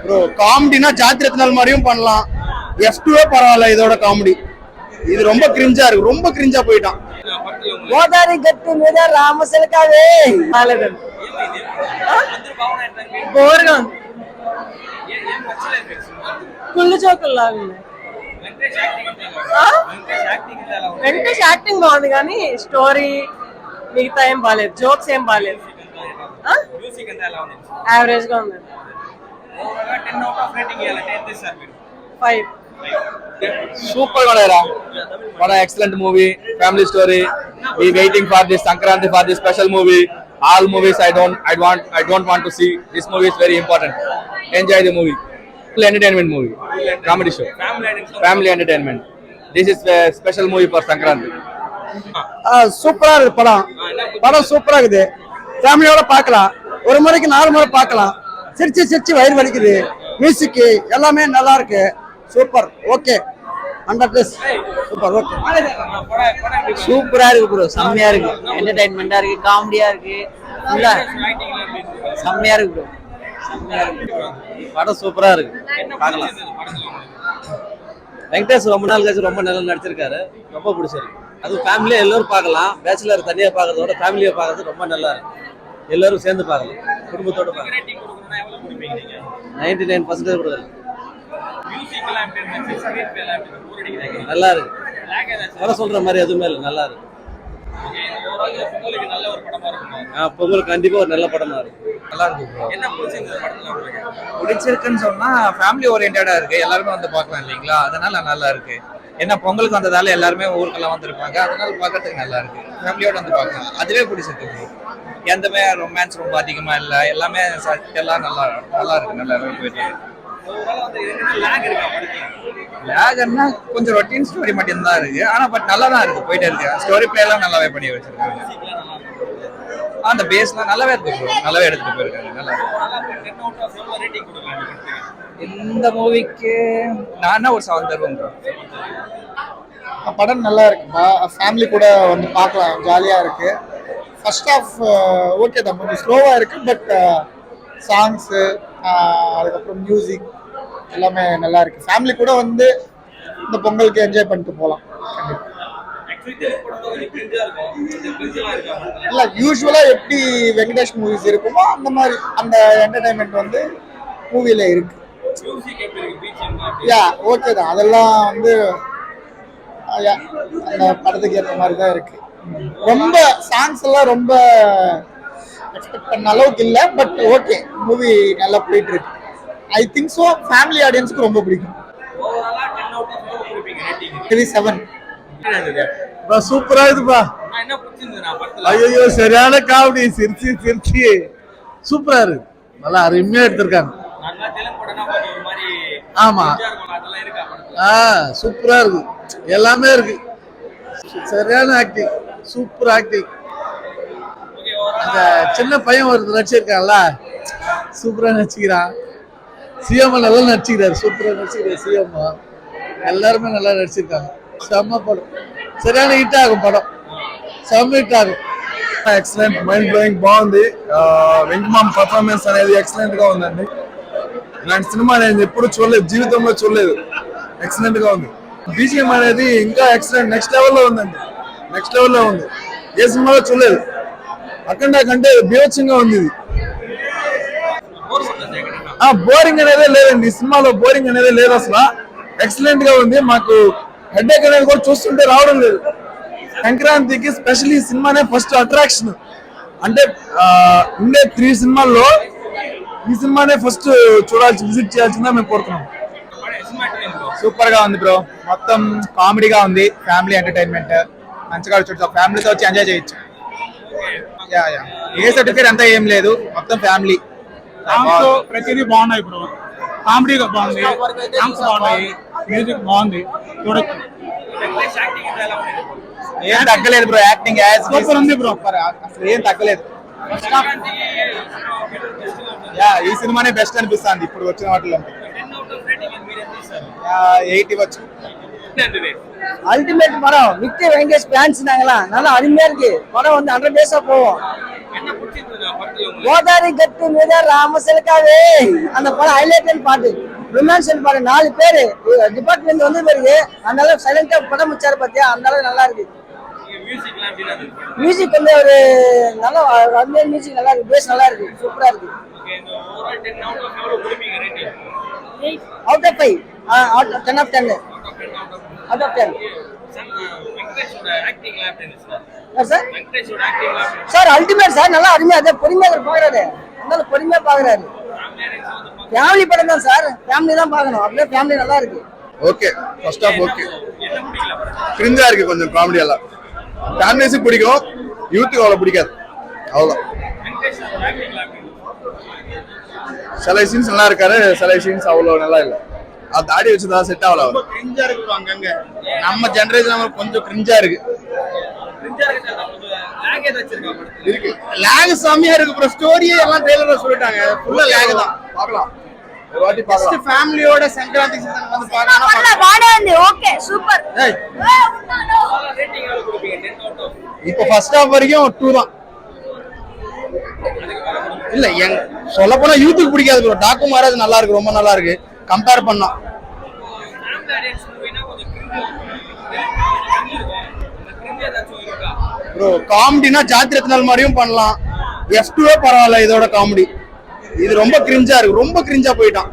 Bro காமெடினா ஜாத்திரத்தினால் மாதிரியும் பண்ணலாம். F2 பரவாயில்ல, இதோட காமெடி இது ரொம்ப கிரிஞ்சா இருக்கு, ரொம்ப கிரிஞ்சா போயிட்டான். గోదావరి గట్టు మీద రామశిలకావే బోర్గా కుళ్ళు చోకుల్లాగా ఉన్నాయి. వెంకటేష్ యాక్టింగ్ బాగుంది కానీ స్టోరీ మిగతా ఏం బాగాలేదు, జోక్స్ ఏం బాగాలేదు, యావరేజ్ గా ఉంది. 5. Super what an excellent movie, family story. We waiting for this Sankranti for this special movie. All movies I don't want to see. This movie is very important. Enjoy the movie. Full entertainment movie, comedy show, family entertainment. This is a special movie for Sankranti. சூப்பரா இருக்கு படம் சூப்பரா இருக்குது. ஃபேமிலியோட பார்க்கலாம், ஒரு முறைக்கு 4 முறை பார்க்கலாம். சிரிச்சு சிரிச்சு வயிறு வலிக்குது. மியூசிக் எல்லாமே நல்லா இருக்கு. Super, okay, 100+. சூப்பர், ஓகே, சூப்பரா இருக்கு ப்ரோ, செம்மையா இருக்கு, என்டர்டைன்மெண்டா இருக்கு, காமெடியா இருக்கு, நல்லா செம்மையா இருக்கு ப்ரோ, செம்மையா இருக்கு. படம் சூப்பரா இருக்கு, பார்க்கலாம். வெங்கடேஷ் ரொம்ப நாள் கழிச்சு ரொம்ப நல்லா நடிச்சிருக்காரு, ரொம்ப பிடிச்சிருக்கு. அது ஃபேமிலியா எல்லாரும் பார்க்கலாம். பேச்சுலர் தனியா பார்க்கறதோட ஃபேமிலியா பார்க்கறது ரொம்ப நல்லா இருக்கு. எல்லாரும் சேர்ந்து பார்க்கலாம், குடும்பத்தோட பார்க்கலாம். 99% கொடுக்குறேன். நல்லா இருக்கு, வர சொல்ற மாதிரி எதுவுமே இல்லை, நல்லா இருக்கு. பொங்கலுக்கு கண்டிப்பா ஒரு நல்ல படமா இருக்கு, நல்லா இருக்கு. பிடிச்சிருக்குன்னு சொன்னா ஃபேமிலி ஓரியன்டா இருக்கு, எல்லாருமே வந்து பார்க்கலாம் இல்லைங்களா, அதனால நல்லா இருக்கு. ஏன்னா பொங்கலுக்கு வந்ததால எல்லாருமே ஊருக்கெல்லாம் வந்திருப்பாங்க, அதனால பார்க்கறதுக்கு நல்லா இருக்கு. ஃபேமிலியோட வந்து பார்க்கலாம், அதுவே பிடிச்சிருக்கு. எந்தமே ரொமான்ஸ் ரொம்ப அதிகமா இல்ல, எல்லாமே எல்லாம் நல்லா இருக்கு, நல்லா போயிட்டு. லேக்னா கொஞ்சம் ரொட்டீன் ஸ்டோரி மட்டும் தான் இருக்கு, ஆனா பட் நல்லா தான் இருக்கு, போயிட்டே இருக்கு. ஸ்டோரி பிளே எல்லாம் நல்லாவே பண்ணி வச்சிருக்காங்க. அந்த பேஸ்லாம் நல்லாவே இருக்கு ப்ரோ, நல்லாவே எடுத்துட்டு போயிருக்காங்க, நல்லா இருக்கு. இந்த மூவிக்கு நான் ஒரு 7 தருவேன் ப்ரோ. படம் நல்லா இருக்குப்பா, ஃபேமிலி கூட வந்து பார்க்கலாம், ஜாலியா இருக்கு. ஃபர்ஸ்ட் ஆஃப் ஓகே தான், கொஞ்சம் ஸ்லோவா இருக்கு, பட் சாங்ஸு அதுக்கப்புறம் மியூசிக் எல்லாமே நல்லா இருக்கு. ஃபேமிலி கூட வந்து இந்த பொங்கலுக்கு என்ஜாய் பண்ணிட்டு போகலாம். இல்லை, யூஸ்வலா எப்படி வெங்கடேஷ் மூவிஸ் இருக்குமோ அந்த மாதிரி அந்த என்டர்டைன்மெண்ட் வந்து மூவில இருக்கு. யா ஓகே தான், அதெல்லாம் வந்து அந்த படத்துக்கு ஏற்ற மாதிரி தான் இருக்கு. ரொம்ப சாங்ஸ் எல்லாம் ரொம்ப எக்ஸ்பெக்ட் பண்ண அளவுக்கு இல்லை, பட் ஓகே, மூவி நல்லா போயிட்டு இருக்கு. ஐ திங்க் ஸோ ஃபேமிலி ஆடியன்ஸ்க்கு ரொம்ப பிடிக்கும். 7. சூப்பரா இருக்குப்பா. ஐயோ சரியான காமெடி, சிரிச்சு சிரிச்சு சூப்பரா இருக்கு, நல்லா அருமையா எடுத்திருக்காங்க. ஆமா, சூப்பரா இருக்கு, எல்லாமே இருக்கு, சரியான ஆக்டிங், சூப்பர் ஆக்டிங். அந்த சின்ன பையன் ஒருத்தர் நடிச்சிருக்கான்ல, சூப்பரா நடிச்சுக்கிறான். சிஎம் நல்லா நடிச்சுக்கிறாரு, சூப்பரா நடிச்சுக்கிறாரு சிஎம். எல்லாருமே நல்லா நடிச்சிருக்காங்க. செம்ம படம், சரியான ஹிட் ஆகும் படம், செம்ம హిట్ ఆகும். ఎక్సలెంట్, మైండ్ బ్లోయింగ్, బాగుంది. వెంకమామ్ పర్ఫార్మెన్స్ అనేది ఎక్సలెంట్ గా ఉందండి. ఇలాంటి సినిమా నేను ఎప్పుడు చూడలేదు, జీవితంలో చూడలేదు. ఎక్సలెంట్ గా ఉంది. బీజిఎం అనేది ఇంకా ఎక్సలెంట్, నెక్స్ట్ లెవెల్లో ఉందండి, నెక్స్ట్ లెవెల్లో ఉంది. ఏ సినిమాలో చూడలేదు. అఖండ కంటే బీభత్సంగా ఉంది ఇది. బోరింగ్ అనేదే లేదండి ఈ సినిమాలో, బోరింగ్ అనేదే లేదు అసలు. ఎక్సలెంట్ గా ఉంది. మాకు హెడ్ఏక్ అనేది కూడా చూస్తుంటే రావడం లేదు. సంక్రాంతికి స్పెషల్ ఈ సినిమానే ఫస్ట్ అట్రాక్షన్. అంటే ఉండే 3 సినిమాల్లో ఈ సినిమానే ఫస్ట్ చూడాల్సి, విజిట్ చేయాల్సిందా మేము కోరుతున్నాం. సూపర్ గా ఉంది బ్రో, మొత్తం కామెడీగా ఉంది, ఫ్యామిలీ ఎంటర్టైన్మెంట్, మంచిగా చూడొచ్చు, ఫ్యామిలీతో వచ్చి ఎంజాయ్ చేయొచ్చు. ఏ సర్టిఫికేట్ అంతా ఏం లేదు, మొత్తం ఫ్యామిలీ. ప్రతిదీ బాగున్నాయి బ్రో, కామెడీగా బాగుంది, సాంగ్స్ బాగున్నాయి, మ్యూజిక్ బాగుంది, చూడొచ్చు. ఏం తగ్గలేదు బ్రో, యాక్టింగ్ సూపర్ ఉంది బ్రో, అసలు ఏం తగ్గలేదు. ఈ సినిమానే బెస్ట్ అనిపిస్తుంది ఇప్పుడు వచ్చిన వాటిలో. 8 ఇవ్వచ్చు. அல்டிமேட் படம், விக்கி வெங்கடேஷ் ஃபேன்ஸ் நாங்களாம், நல்லா அருமையா இருக்கு படம், வந்து 100 டேஸா போவோம். கோதாரி கட்டு மீத ராமசிலக்காவே அந்த படம் ஹைலைட் பாட்டு ரொமான்ஸ் பாட்டு 4 பேரு டிபார்ட்மெண்ட் வந்து பிறகு அதனால சைலண்டா படம் முடிச்சாரு பாத்தியா அந்த அளவுக்கு நல்லா இருக்கு. மியூசிக் வந்து ஒரு நல்லா மியூசிக் நல்லா இருக்கு, பேஸ் நல்லா இருக்கு, சூப்பரா இருக்கு. Out of 5 10 of 10 out of 10. Sir ultimate sir, நல்லா அருமையா அதை பொறுமையா பாக்குறாரு, அதனால பொறுமையா பாக்குறாரு. ஃபேமிலி படம் தான் சார், ஃபேமிலி தான் பார்க்கணும், அப்படியே ஃபேமிலி நல்லா இருக்கு. ஓகே ஃபர்ஸ்ட் ஆஃப் ஓகே, கிரிஞ்சா இருக்கு கொஞ்சம் காமெடி எல்லாம். ஃபேமிலிஸுக்கு பிடிக்கும், யூத்துக்கு அவ்வளோ பிடிக்காது, அவ்வளோதான். சில சீன்ஸ் நல்லா இருக்காரு, சில சீன்ஸ் அவ்வளோ நல்லா இல்லை. அது தாடி வச்சுதான் செட் ஆகல. கிரிஞ்சா இருக்கு அங்கங்க, நம்ம ஜெனரேஷன் கொஞ்சம் கிரிஞ்சா இருக்கு. இருக்கு லேக் செமையா இருக்கு ப்ரோ. ஸ்டோரியே எல்லாம் ட்ரெய்லர்ல சொல்லிட்டாங்க, ஃபுல்லா லேக் தான். பார்க்கலாம், ஒரு வாட்டி பார்க்கலாம். ஃபேமிலியோட சங்கராந்தி சீசன் வந்து பார்க்கலாம். வாடாந்தி ஓகே சூப்பர். இப்போ ஃபர்ஸ்ட் ஹாஃப் வரைக்கும் 2 தான். இல்ல சொல்ல போனா யூத்துக்கு பிடிக்காது ப்ரோ. டாக்கு மாராஜ் நல்லா இருக்கு, ரொம்ப நல்லா இருக்கு கம்பேர் பண்ணா. ப்ரோ காமெடினா ஜாத்திரத்தினால் மாதிரியும் பண்ணலாம், F2 பரவாயில்ல இதோட காமெடி. இது ரொம்ப கிரிஞ்சா இருக்கு, ரொம்ப கிரிஞ்சா போயிட்டான்.